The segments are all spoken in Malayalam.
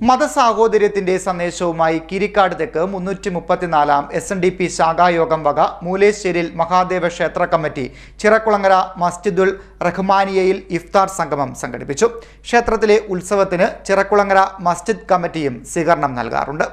മതസാഹോദര്യത്തിന്റെ സന്ദേശവുമായി കിരിക്കാട് തെക്ക് 334 SNDP ശാഖായോഗം വക മൂലേശ്ശേരിയിൽ മഹാദേവ ക്ഷേത്ര കമ്മിറ്റി ചിറക്കുളങ്ങര മസ്ജിദുൽ റഹ്മാനിയയിൽ ഇഫ്താർ സംഗമം സംഘടിപ്പിച്ചു. ക്ഷേത്രത്തിലെ ഉത്സവത്തിന് ചിറക്കുളങ്ങര മസ്ജിദ് കമ്മിറ്റിയും സ്വീകരണം നൽകാറുണ്ട്.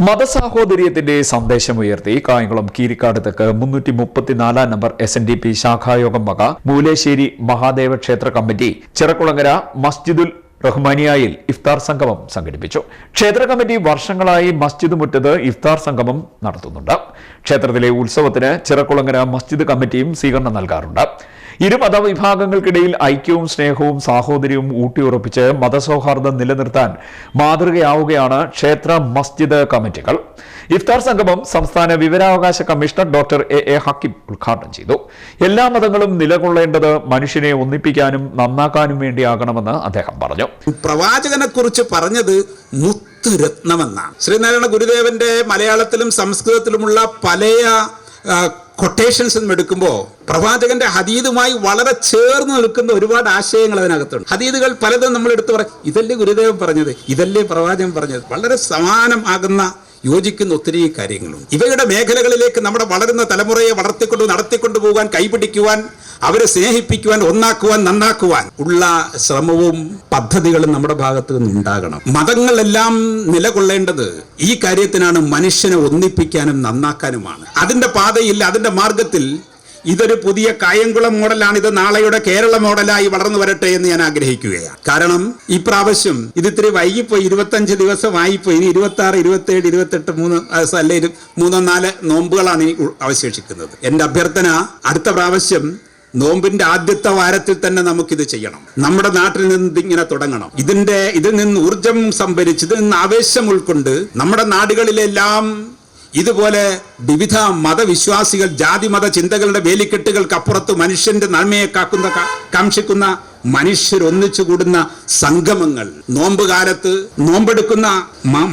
മതസാഹോദര്യത്തിന്റെ സന്ദേശമുയർത്തി കായംകുളം കീരിക്കാട് തെക്ക് 334 നമ്പർ SNDP ശാഖായോഗം വക മൂലേശ്ശേരി മഹാദേവ ക്ഷേത്ര കമ്മിറ്റി ചിറക്കുളങ്ങര മസ്ജിദുൽ റഹ്മാനിയയിൽ ഇഫ്താർ സംഗമം സംഘടിപ്പിച്ചു. ക്ഷേത്ര കമ്മിറ്റി വർഷങ്ങളായി മസ്ജിദ് മുറ്റത്ത് ഇഫ്താർ സംഗമം നടത്തുന്നുണ്ട്. ക്ഷേത്രത്തിലെ ഉത്സവത്തിന് ചിറക്കുളങ്ങര മസ്ജിദ് കമ്മിറ്റിയും സ്വീകരണം നൽകാറുണ്ട്. ഇരു മതവിഭാഗങ്ങൾക്കിടയിൽ ഐക്യവും സ്നേഹവും സാഹോദര്യവും ഊട്ടിയുറപ്പിച്ച് മതസൗഹാർദ്ദം നിലനിർത്താൻ മാതൃകയാവുകയാണ് ക്ഷേത്ര മസ്ജിദ് കമ്മിറ്റികൾ. ഇഫ്താർ സംഗമം സംസ്ഥാന വിവരാവകാശ കമ്മീഷണർ ഡോക്ടർ എ ഹക്കിം ഉദ്ഘാടനം ചെയ്തു. എല്ലാ മതങ്ങളും നിലകൊള്ളേണ്ടത് മനുഷ്യനെ ഒന്നിപ്പിക്കാനും നന്നാക്കാനും വേണ്ടിയാകണമെന്ന് അദ്ദേഹം പറഞ്ഞു. പ്രവാചകനെ കുറിച്ച് പറഞ്ഞത് മുത്തുരത്നമെന്നാണ്. ശ്രീനാരായണ ഗുരുദേവന്റെ മലയാളത്തിലും സംസ്കൃതത്തിലുമുള്ള പല കൊട്ടേഷൻസ് എടുക്കുമ്പോൾ പ്രവാചകന്റെ ഹദീദുമായി വളരെ ചേർന്ന് നിൽക്കുന്ന ഒരുപാട് ആശയങ്ങൾ അതിനകത്തുണ്ട്. ഹദീദുകൾ പലതും നമ്മൾ എടുത്തു പറയും, ഇതല്ലേ ഗുരുദേവൻ പറഞ്ഞത്, ഇതല്ലേ പ്രവാചകൻ പറഞ്ഞത്. വളരെ സമാനം ആകുന്ന യോജിക്കുന്ന ഒത്തിരി കാര്യങ്ങളുണ്ട്. ഇവയുടെ മേഖലകളിലേക്ക് നമ്മുടെ വളരുന്ന തലമുറയെ നടത്തിക്കൊണ്ടു പോകാൻ, കൈപിടിക്കുവാൻ, അവരെ സ്നേഹിപ്പിക്കുവാൻ, ഒന്നാക്കുവാൻ, നന്നാക്കുവാൻ ഉള്ള ശ്രമവും പദ്ധതികളും നമ്മുടെ ഭാഗത്ത് നിന്നുണ്ടാകണം. മതങ്ങളെല്ലാം നിലകൊള്ളേണ്ടത് ഈ കാര്യത്തിനാണ്, മനുഷ്യനെ ഒന്നിപ്പിക്കാനും നന്നാക്കാനുമാണ്. അതിന്റെ പാതയിൽ, അതിന്റെ മാർഗത്തിൽ ഇതൊരു പുതിയ കായംകുളം മോഡലാണ്. ഇത് നാളെയുടെ കേരള മോഡലായി വളർന്നു വരട്ടെ എന്ന് ഞാൻ ആഗ്രഹിക്കുകയാണ്. കാരണം ഇപ്രാവശ്യം ഇത് ഇത്തിരി വൈകിപ്പോയി, 25 ദിവസമായിപ്പോയി. ഇനി 26, 27, 28, 3 അല്ലെങ്കിൽ 3-4 നോമ്പുകളാണ് ഇനി അവശേഷിക്കുന്നത്. എന്റെ അഭ്യർത്ഥന, അടുത്ത പ്രാവശ്യം നോമ്പിന്റെ ആദ്യത്തെ വാരത്തിൽ തന്നെ നമുക്കിത് ചെയ്യണം. നമ്മുടെ നാട്ടിൽ നിന്ന് ഇങ്ങനെ തുടങ്ങണം. ഇതിൽ നിന്ന് ഊർജം സംഭരിച്ച്, ഇതിൽ നിന്ന് ആവേശം ഉൾക്കൊണ്ട് നമ്മുടെ നാടുകളിലെല്ലാം ഇതുപോലെ വിവിധ മതവിശ്വാസികൾ, ജാതി മത ചിന്തകളുടെ വേലിക്കെട്ടുകൾക്കപ്പുറത്ത് മനുഷ്യന്റെ നന്മയെ കാക്ഷിക്കുന്ന മനുഷ്യർ ഒന്നിച്ചു കൂടുന്ന സംഗമങ്ങൾ, നോമ്പ് കാലത്ത് നോമ്പെടുക്കുന്ന,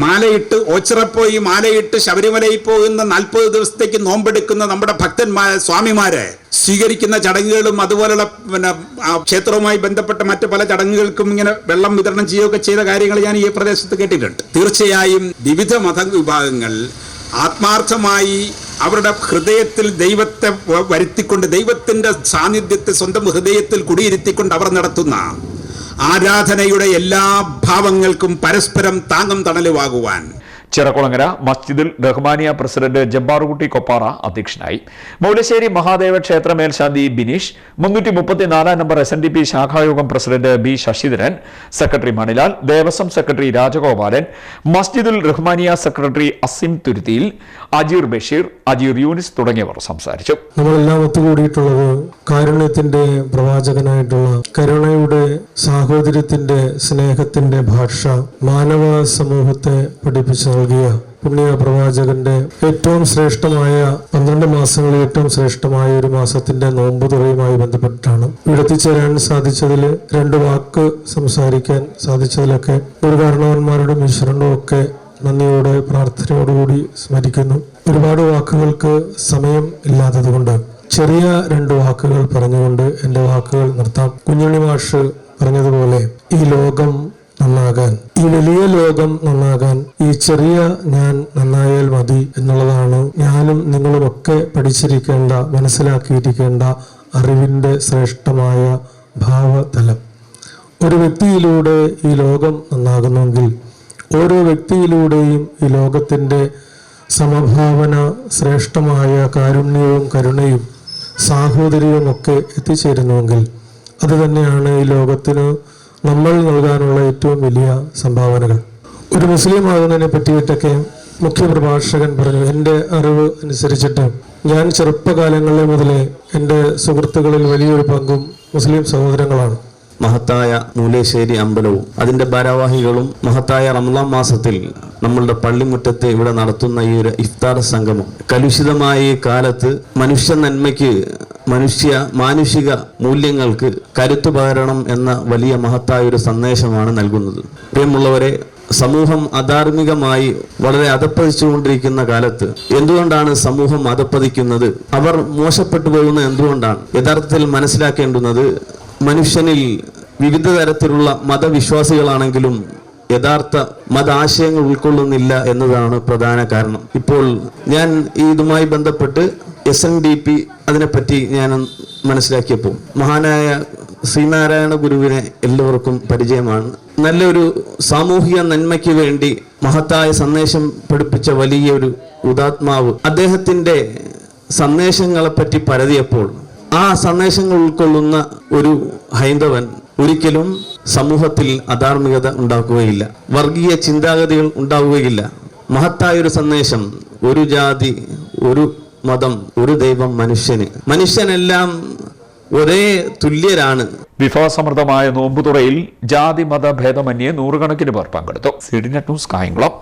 മാലയിട്ട് ഓച്ചിറപ്പോയി മാലയിട്ട് ശബരിമലയിൽ പോകുന്ന 40 ദിവസത്തേക്ക് നോമ്പെടുക്കുന്ന നമ്മുടെ ഭക്തന്മാരെ, സ്വാമിമാരെ സ്വീകരിക്കുന്ന ചടങ്ങുകളും അതുപോലുള്ള ക്ഷേത്രവുമായി ബന്ധപ്പെട്ട മറ്റു പല ചടങ്ങുകൾക്കും ഇങ്ങനെ വെള്ളം വിതരണം ചെയ്യുകയൊക്കെ ചെയ്ത കാര്യങ്ങൾ ഞാൻ ഈ പ്രദേശത്ത് കേട്ടിട്ടുണ്ട്. തീർച്ചയായും വിവിധ മതവിഭാഗങ്ങൾ ആത്മാർത്ഥമായി അവരുടെ ഹൃദയത്തിൽ ദൈവത്തെ വരുത്തിക്കൊണ്ട്, ദൈവത്തിന്റെ സാന്നിധ്യത്തെ സ്വന്തം ഹൃദയത്തിൽ കുടിയിരുത്തിക്കൊണ്ട് അവർ നടത്തുന്ന ആരാധനയുടെ എല്ലാ ഭാവങ്ങൾക്കും പരസ്പരം താങ്ങും തണലുമാകുവാൻ ചിറക്കുളങ്ങര മസ്ജിദുൽ റഹ്മാനിയ പ്രസിഡന്റ് ജബ്ബാറുകുട്ടി കൊപ്പാറ അധ്യക്ഷനായി. മൂലശ്ശേരി മഹാദേവ ക്ഷേത്ര മേൽശാന്തി ബിനീഷ്, 334 നമ്പർ SNDP ശാഖായോഗം president B Sasidharan, secretary Manilal, Devaswom secretary Rajagopalan, Masjidul Rahmaniya secretary Asim Thuruthiyil, Ajeer Basheer, Ajeer Yunis തുടങ്ങിയവർ സംസാരിച്ചു. നമ്മളെല്ലാം ഒത്തുകൂടിയിട്ടുള്ളത് കാരുണ്യത്തിന്റെ പ്രവാചകനായിട്ടുള്ള, കരുണയുടെ, സാഹോദര്യത്തിന്റെ, സ്നേഹത്തിന്റെ ഭാഷ മാനവ സമൂഹത്തെ പഠിപ്പിച്ചു നൽകിയ പുണ്യ പ്രവാചകന്റെ ഏറ്റവും ശ്രേഷ്ഠമായ 12 മാസങ്ങളിൽ ഏറ്റവും ശ്രേഷ്ഠമായ ഒരു മാസത്തിന്റെ നോമ്പ് തുറയുമായി ബന്ധപ്പെട്ടിട്ടാണ് ഇവിടെ എത്തിച്ചേരാൻ സാധിച്ചതിൽ, 2 വാക്ക് സംസാരിക്കാൻ സാധിച്ചതിലൊക്കെ ഒരു കാരണവന്മാരുടെ ഈശ്വരനും ഒക്കെ നന്ദിയോടെ പ്രാർത്ഥനയോടുകൂടി സ്മരിക്കുന്നു. ഒരുപാട് വാക്കുകൾക്ക് സമയം ഇല്ലാത്തതുകൊണ്ട് ചെറിയ 2 വാക്കുകൾ പറഞ്ഞുകൊണ്ട് എൻ്റെ വാക്കുകൾ നിർത്താം. കുഞ്ഞുണ്ണി മാഷ് പറഞ്ഞതുപോലെ, ഈ ലോകം നന്നാകാൻ, ഈ വലിയ ലോകം നന്നാകാൻ ഈ ചെറിയ ഞാൻ നന്നായാൽ മതി എന്നുള്ളതാണ് ഞാനും നിങ്ങളുമൊക്കെ പഠിച്ചിരിക്കേണ്ട, മനസ്സിലാക്കിയിരിക്കേണ്ട അറിവിൻ്റെ ശ്രേഷ്ഠമായ ഭാവതലം. ഒരു വ്യക്തിയിലൂടെ ഈ ലോകം നന്നാകുന്നെങ്കിൽ ഓരോ വ്യക്തിയിലൂടെയും ഈ ലോകത്തിൻ്റെ സമഭാവന, ശ്രേഷ്ഠമായ കാരുണ്യവും കരുണയും സാഹോദര്യവും ഒക്കെ എത്തിച്ചേരുന്നുവെങ്കിൽ അത് തന്നെയാണ് ഈ ലോകത്തിന് നമ്മൾ നൽകാനുള്ള ഏറ്റവും വലിയ സംഭാവനകൾ. ഒരു മുസ്ലിം ആകുന്നതിനെ പറ്റിയിട്ടൊക്കെ മുഖ്യപ്രഭാഷകൻ പറഞ്ഞു, എൻ്റെ അറിവ് അനുസരിച്ചിട്ട് ഞാൻ ചെറുപ്പകാലങ്ങളിലെ മുതലേ എൻ്റെ സുഹൃത്തുക്കളിൽ വലിയൊരു പങ്കും മുസ്ലിം സഹോദരങ്ങളാണ്. മഹത്തായ മൂലേശ്ശേരി അമ്പലവും അതിൻ്റെ ഭാരവാഹികളും മഹത്തായ റമളാൻ മാസത്തിൽ നമ്മളുടെ പള്ളിമുറ്റത്ത് ഇവിടെ നടത്തുന്ന ഈ ഒരു ഇഫ്താർ സംഗമം കലുഷിതമായ ഈ കാലത്ത് മനുഷ്യ നന്മയ്ക്ക്, മാനുഷിക മൂല്യങ്ങൾക്ക് കരുത്തു പകരണം എന്ന വലിയ മഹത്തായ ഒരു സന്ദേശമാണ് നൽകുന്നത്. പ്രിയമുള്ളവരെ, സമൂഹം അധാർമികമായി വളരെ അധപ്പതിച്ചുകൊണ്ടിരിക്കുന്ന കാലത്ത് എന്തുകൊണ്ടാണ് സമൂഹം അധപ്പതിക്കുന്നത്, അവർ മോശപ്പെട്ടു പോകുന്നത് എന്തുകൊണ്ടാണ്? യഥാർത്ഥത്തിൽ മനസ്സിലാക്കേണ്ടുന്നത്, മനുഷ്യനിൽ വിവിധ തരത്തിലുള്ള മതവിശ്വാസികളാണെങ്കിലും യഥാർത്ഥ മതാശയങ്ങൾ ഉൾക്കൊള്ളുന്നില്ല എന്നതാണ് പ്രധാന കാരണം. ഇപ്പോൾ ഞാൻ ഇതുമായി ബന്ധപ്പെട്ട് SNDP അതിനെപ്പറ്റി ഞാൻ മനസ്സിലാക്കിയപ്പോൾ മഹാനായ ശ്രീനാരായണ ഗുരുവിനെ എല്ലാവർക്കും പരിചയമാണ്. നല്ലൊരു സാമൂഹിക നന്മയ്ക്ക് വേണ്ടി മഹത്തായ സന്ദേശം പഠിപ്പിച്ച വലിയൊരു ഉദാത്മാവ്. അദ്ദേഹത്തിൻ്റെ സന്ദേശങ്ങളെപ്പറ്റി പരതിയപ്പോൾ ആ സന്ദേശങ്ങൾ ഉൾക്കൊള്ളുന്ന ഒരു ഹൈന്ദവൻ ഒരിക്കലും സമൂഹത്തിൽ അധാർമികത ഉണ്ടാക്കുകയില്ല, വർഗീയ ചിന്താഗതികൾ ഉണ്ടാവുകയില്ല. മഹത്തായൊരു സന്ദേശം, ഒരു ജാതി, ഒരു മതം, ഒരു ദൈവം, മനുഷ്യനെല്ലാം ഒരേ തുല്യരാണ്. വിഭവസമൃദ്ധമായ നോമ്പുതുറയിൽ ജാതി മത ഭേദമന്യേ നൂറുകണക്കിന് പേർ പങ്കെടുത്തു. CDNet news Kayamkulam.